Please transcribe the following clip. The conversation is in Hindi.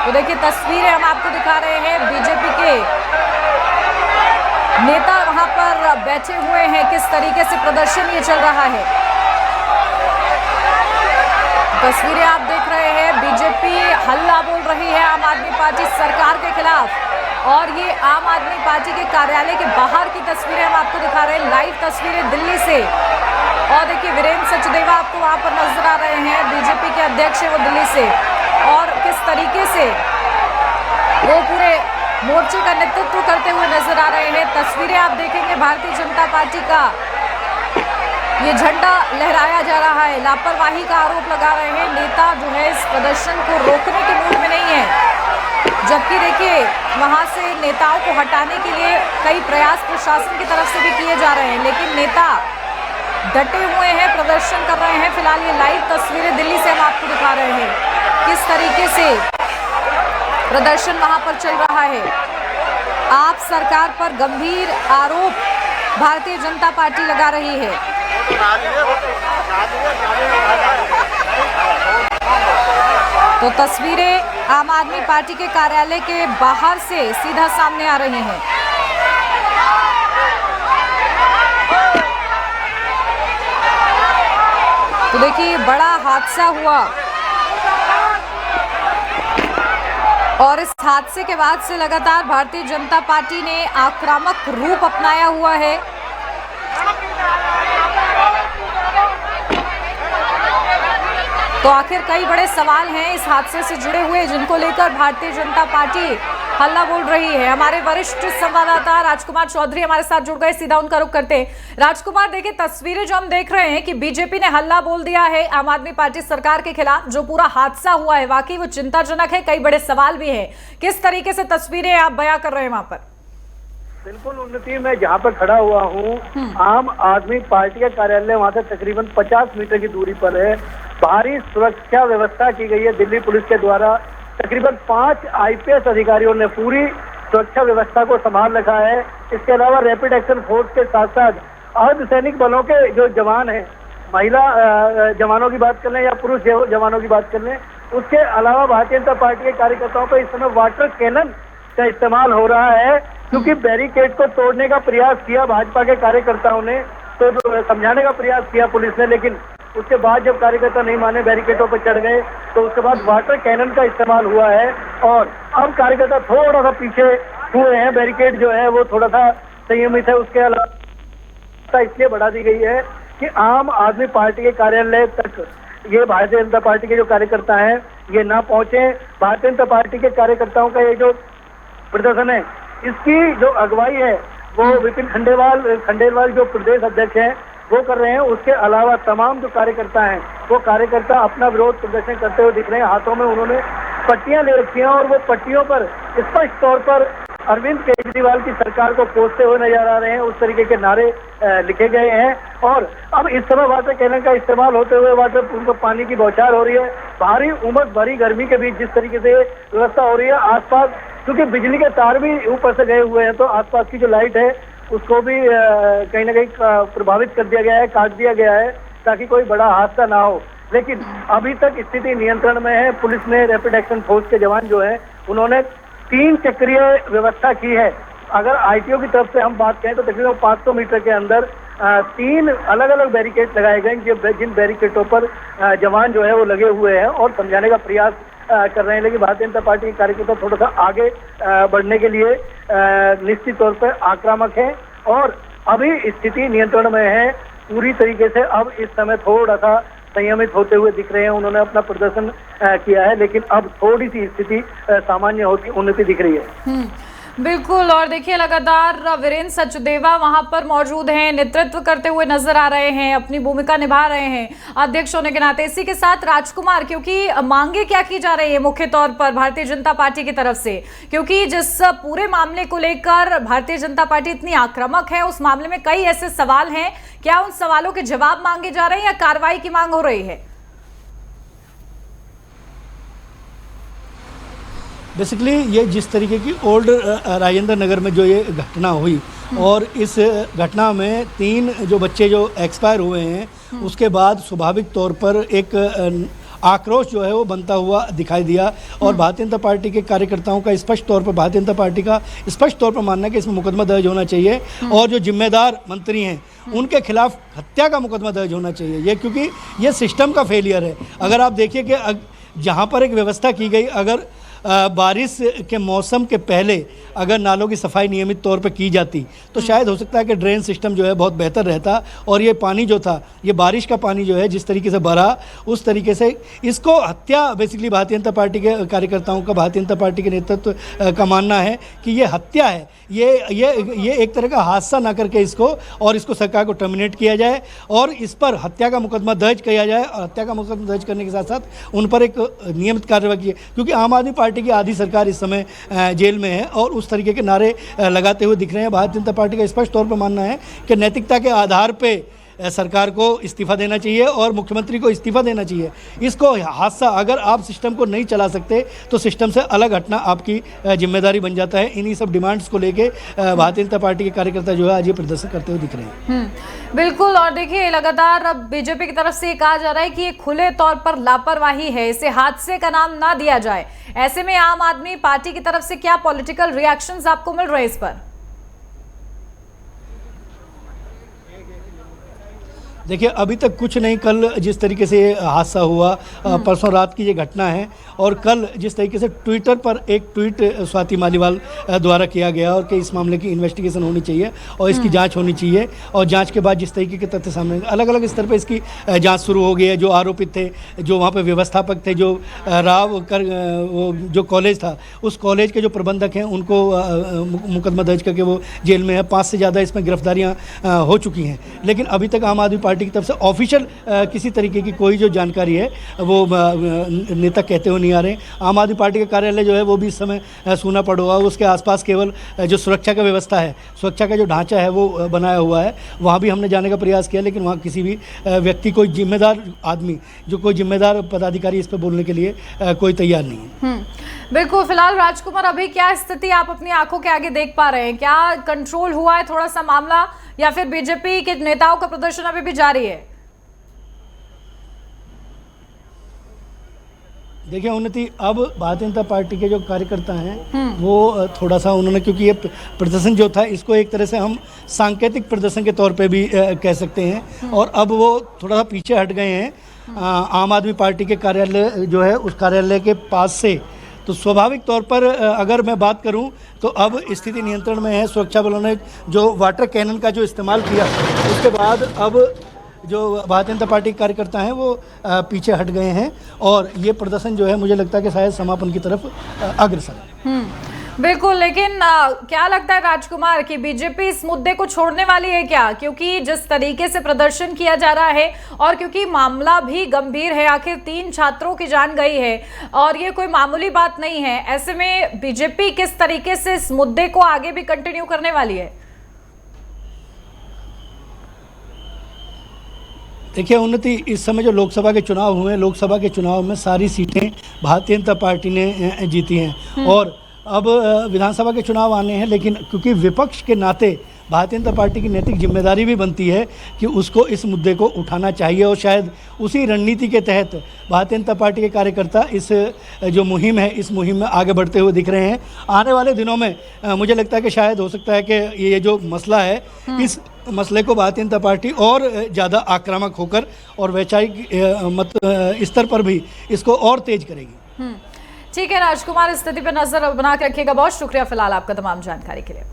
तो देखिए तस्वीरें हम आपको दिखा रहे हैं, बीजेपी के नेता वहां पर बैठे हुए हैं, किस तरीके से प्रदर्शन ये चल रहा है। तस्वीरें आप देख रहे हैं, बीजेपी हल्ला बोल रही है आम आदमी पार्टी सरकार के खिलाफ, और ये आम आदमी पार्टी के कार्यालय के बाहर की तस्वीरें हम आपको दिखा रहे हैं, लाइव तस्वीरें दिल्ली से। और देखिए वीरेंद्र सचदेवा आपको वहां पर नजर आ रहे हैं, बीजेपी के अध्यक्ष है वो दिल्ली से, और किस तरीके से वो पूरे मोर्चे का नेतृत्व करते हुए नजर आ रहे हैं। तस्वीरें आप देखेंगे, भारतीय जनता पार्टी का ये झंडा लहराया जा रहा है, लापरवाही का आरोप लगा रहे हैं। नेता जो है इस प्रदर्शन को रोकने के मूड में नहीं है, जबकि देखिए वहां से नेताओं को हटाने के लिए कई प्रयास प्रशासन की तरफ से भी किए जा रहे हैं, लेकिन नेता डटे हुए हैं, प्रदर्शन कर रहे हैं। फिलहाल ये लाइव तस्वीरें दिल्ली से हम आपको दिखा रहे हैं, किस तरीके से प्रदर्शन वहां पर चल रहा है। आप सरकार पर गंभीर आरोप भारतीय जनता पार्टी लगा रही है। तो तस्वीरें आम आदमी पार्टी के कार्यालय के बाहर से सीधा सामने आ रही हैं। तो देखिए बड़ा हादसा हुआ, और इस हादसे के बाद से लगातार भारतीय जनता पार्टी ने आक्रामक रूप अपनाया हुआ है। तो आखिर कई बड़े सवाल हैं इस हादसे से जुड़े हुए, जिनको लेकर भारतीय जनता पार्टी हल्ला बोल रही है। हमारे वरिष्ठ संवाददाता राजकुमार चौधरी हमारे साथ जुड़ गए, सीधा उनका रुख करते हैं। राजकुमार, देखिए तस्वीरें जो हम देख रहे हैं कि बीजेपी ने हल्ला बोल दिया है आम आदमी पार्टी सरकार के खिलाफ। जो पूरा हादसा हुआ है वाकई वो चिंताजनक है, कई बड़े सवाल भी हैं। किस तरीके से तस्वीरें आप बयां कर रहे हैं वहां पर? बिल्कुल उन्नति, मैं जहाँ पर खड़ा हुआ हूँ, आम आदमी पार्टी का कार्यालय वहाँ से तकरीबन 50 मीटर की दूरी पर है। भारी सुरक्षा व्यवस्था की गई है दिल्ली पुलिस के द्वारा। तकरीबन 5 IPS अधिकारियों ने पूरी सुरक्षा व्यवस्था को संभाल रखा है। इसके अलावा रैपिड एक्शन फोर्स के साथ साथ अर्धसैनिक बलों के जो जवान हैं, महिला जवानों की बात कर लें या पुरुष जवानों की बात कर लें, उसके अलावा भारतीय जनता पार्टी के कार्यकर्ताओं पर इस समय वाटर कैनन का इस्तेमाल हो रहा है, क्योंकि बैरिकेड को तोड़ने का प्रयास किया भाजपा के कार्यकर्ताओं ने, तो समझाने का प्रयास किया पुलिस ने, लेकिन उसके बाद जब कार्यकर्ता नहीं माने, बैरिकेडों पर चढ़ गए, तो उसके बाद वाटर कैनन का इस्तेमाल हुआ है। और अब कार्यकर्ता थोड़ा सा पीछे हुए हैं, बैरिकेड जो है वो थोड़ा सा संयमित है। उसके अलावा इसलिए बढ़ा दी गई है कि आम आदमी पार्टी के कार्यालय तक ये भारतीय जनता पार्टी के जो कार्यकर्ता हैं ये ना पहुंचे। भारतीय जनता पार्टी के कार्यकर्ताओं का ये जो प्रदर्शन है, इसकी जो अगुवाई है वो विपिन खंडेलवाल जो प्रदेश अध्यक्ष हैं वो कर रहे हैं। उसके अलावा तमाम जो कार्यकर्ता हैं वो कार्यकर्ता अपना विरोध प्रदर्शन करते हुए दिख रहे हैं। हाथों में उन्होंने पट्टियां ले रखी हैं, और वो पट्टियों पर स्पष्ट तौर पर अरविंद केजरीवाल की सरकार को कोसते हुए नजर आ रहे हैं। उस तरीके के नारे लिखे गए हैं। और अब इस समय वाटर कैनन का इस्तेमाल होते हुए उनको पानी की बौछार हो रही है। भारी उमस भरी गर्मी के बीच जिस तरीके से व्यवस्था हो रही है, आसपास क्योंकि बिजली के तार भी ऊपर से गए हुए हैं, तो आसपास की जो लाइट है उसको भी कहीं ना कहीं प्रभावित कर दिया गया है, काट दिया गया है, ताकि कोई बड़ा हादसा ना हो। लेकिन अभी तक स्थिति नियंत्रण में है। पुलिस ने, रैपिड एक्शन फोर्स के जवान जो हैं उन्होंने 3 चक्रीय व्यवस्था की है। अगर ITO की तरफ से हम बात करें तो तकरीबन 500 मीटर के अंदर 3 अलग अलग बैरिकेड लगाए गए, जिन बैरिकेडों पर जवान जो है वो लगे हुए हैं और समझाने का प्रयास कर रहे हैं। लेकिन भारतीय जनता पार्टी के कार्यकर्ता थोड़ा सा आगे बढ़ने के लिए निश्चित तौर पर आक्रामक है, और अभी स्थिति नियंत्रण में है पूरी तरीके से। अब इस समय थोड़ा सा संयमित होते हुए दिख रहे हैं। उन्होंने अपना प्रदर्शन किया है, लेकिन अब थोड़ी सी स्थिति सामान्य होती उन्नति दिख रही है। बिल्कुल, और देखिए लगातार वीरेंद्र सचदेवा वहां पर मौजूद हैं, नेतृत्व करते हुए नजर आ रहे हैं, अपनी भूमिका निभा रहे हैं अध्यक्ष होने के नाते। इसी के साथ राजकुमार, क्योंकि मांगे क्या की जा रही है मुख्य तौर पर भारतीय जनता पार्टी की तरफ से, क्योंकि जिस पूरे मामले को लेकर भारतीय जनता पार्टी इतनी आक्रामक है, उस मामले में कई ऐसे सवाल हैं, क्या उन सवालों के जवाब मांगे जा रहे हैं या कार्रवाई की मांग हो रही है? बेसिकली ये जिस तरीके की ओल्ड राजेंद्र नगर में जो ये घटना हुई, और इस घटना में 3 जो बच्चे जो एक्सपायर हुए हैं, उसके बाद स्वाभाविक तौर पर एक आक्रोश जो है वो बनता हुआ दिखाई दिया। और भारतीय जनता पार्टी के कार्यकर्ताओं का स्पष्ट तौर पर, भारतीय जनता पार्टी का स्पष्ट तौर पर मानना है कि इसमें मुकदमा दर्ज होना चाहिए और जो जिम्मेदार मंत्री हैं उनके खिलाफ हत्या का मुकदमा दर्ज होना चाहिए। ये क्योंकि ये सिस्टम का फेलियर है। अगर आप देखिए कि जहाँ पर एक व्यवस्था की गई, अगर बारिश के मौसम के पहले अगर नालों की सफाई नियमित तौर पर की जाती तो शायद हो सकता है कि ड्रेन सिस्टम जो है बहुत बेहतर रहता और ये पानी जो था, ये बारिश का पानी जो है जिस तरीके से भरा, उस तरीके से इसको हत्या, बेसिकली भारतीय जनता पार्टी के कार्यकर्ताओं का, भारतीय जनता पार्टी के नेतृत्व का मानना है कि ये हत्या है। ये एक तरह का हादसा ना करके इसको सरकार को टर्मिनेट किया जाए और इस पर हत्या का मुकदमा दर्ज किया जाए। और हत्या का मुकदमा दर्ज करने के साथ साथ उन पर एक नियमित कार्रवाई की, क्योंकि आम आदमी पार्टी की आधी सरकार इस समय जेल में है और उस तरीके के नारे लगाते हुए दिख रहे हैं। भारतीय जनता पार्टी का स्पष्ट तौर पर मानना है कि नैतिकता के आधार पे सरकार को इस्तीफा देना चाहिए और मुख्यमंत्री को इस्तीफा देना चाहिए। इसको हादसा, अगर आप सिस्टम को नहीं चला सकते तो सिस्टम से अलग हटना आपकी जिम्मेदारी बन जाता है। इन्हीं सब डिमांड्स को लेके भारतीय जनता पार्टी के कार्यकर्ता जो है आज ये प्रदर्शन करते हुए दिख रहे हैं। बिल्कुल। और देखिए, लगातार अब बीजेपी की तरफ से ये कहा जा रहा है कि ये खुले तौर पर लापरवाही है, इसे हादसे का नाम ना दिया जाए। ऐसे में आम आदमी पार्टी की तरफ से क्या पॉलिटिकल रिएक्शंस आपको मिल रहे हैं इस पर? देखिए, अभी तक कुछ नहीं। कल जिस तरीके से ये हादसा हुआ, परसों रात की ये घटना है, और कल जिस तरीके से ट्विटर पर एक ट्वीट स्वाति मालीवाल द्वारा किया गया और कि इस मामले की इन्वेस्टिगेशन होनी चाहिए और इसकी जांच होनी चाहिए, और जांच के बाद जिस तरीके के तथ्य सामने, अलग अलग स्तर पर इसकी जांच शुरू हो गई है। जो आरोपित थे, जो वहाँ पर व्यवस्थापक थे, जो जो कॉलेज था, उस कॉलेज के जो प्रबंधक हैं उनको मुकदमा दर्ज करके वो जेल में है। 5 से ज़्यादा इसमें गिरफ्तारियाँ हो चुकी हैं। लेकिन अभी तक आम आदमी पार्टी की तरफ से ऑफिशियल किसी तरीके की कोई जो जानकारी है वो नेता कहते हुए नहीं आ रहे। आम आदमी पार्टी का कार्यालय जो है वो भी इस समय सूना पड़ा हुआ है। उसके आसपास केवल जो सुरक्षा का व्यवस्था है, सुरक्षा का जो ढांचा है वो बनाया हुआ है। वहाँ भी हमने जाने का प्रयास किया, लेकिन वहाँ किसी भी व्यक्ति, कोई जिम्मेदार आदमी, जो कोई जिम्मेदार पदाधिकारी इस पर बोलने के लिए कोई तैयार नहीं है। बिल्कुल। फिलहाल राजकुमार, अभी क्या स्थिति आप अपनी आंखों के आगे देख पा रहे हैं? क्या कंट्रोल हुआ है थोड़ा सा मामला, या फिर बीजेपी के नेताओं का प्रदर्शन अभी भी जारी है? देखिए उन्नति, अब भारतीय जनता पार्टी के जो कार्यकर्ता हैं वो थोड़ा सा उन्होंने, क्योंकि ये प्रदर्शन जो था इसको एक तरह से हम सांकेतिक प्रदर्शन के तौर पे भी कह सकते हैं, और अब वो थोड़ा सा पीछे हट गए हैं आम आदमी पार्टी के कार्यालय जो है उस कार्यालय के पास से। तो स्वाभाविक तौर पर अगर मैं बात करूं तो अब स्थिति नियंत्रण में है। सुरक्षा बलों ने जो वाटर कैनन का जो इस्तेमाल किया, उसके बाद अब जो भारतीय जनता पार्टी के कार्यकर्ता हैं वो पीछे हट गए हैं, और ये प्रदर्शन जो है मुझे लगता है कि शायद समापन की तरफ अग्रसर है। बिल्कुल। लेकिन क्या लगता है राजकुमार कि बीजेपी इस मुद्दे को छोड़ने वाली है क्या? क्योंकि जिस तरीके से प्रदर्शन किया जा रहा है और क्योंकि मामला भी गंभीर है, आखिर 3 छात्रों की जान गई है और ये कोई मामूली बात नहीं है। ऐसे में बीजेपी किस तरीके से इस मुद्दे को आगे भी कंटिन्यू करने वाली है? देखिए उन्नति, इस समय जो लोकसभा के चुनाव हुए, लोकसभा के चुनाव में सारी सीटें भारतीय जनता पार्टी ने जीती हैं, और अब विधानसभा के चुनाव आने हैं। लेकिन क्योंकि विपक्ष के नाते भारतीय जनता पार्टी की नैतिक जिम्मेदारी भी बनती है कि उसको इस मुद्दे को उठाना चाहिए, और शायद उसी रणनीति के तहत भारतीय जनता पार्टी के कार्यकर्ता इस जो मुहिम है, इस मुहिम में आगे बढ़ते हुए दिख रहे हैं। आने वाले दिनों में मुझे लगता है कि शायद हो सकता है कि ये जो मसला है, इस मसले को भारतीय जनता पार्टी और ज़्यादा आक्रामक होकर और वैचारिक स्तर पर भी इसको और तेज करेगी। ठीक है राजकुमार, इस स्थिति पर नजर बना के रखिएगा। बहुत शुक्रिया फिलहाल आपका तमाम जानकारी के लिए।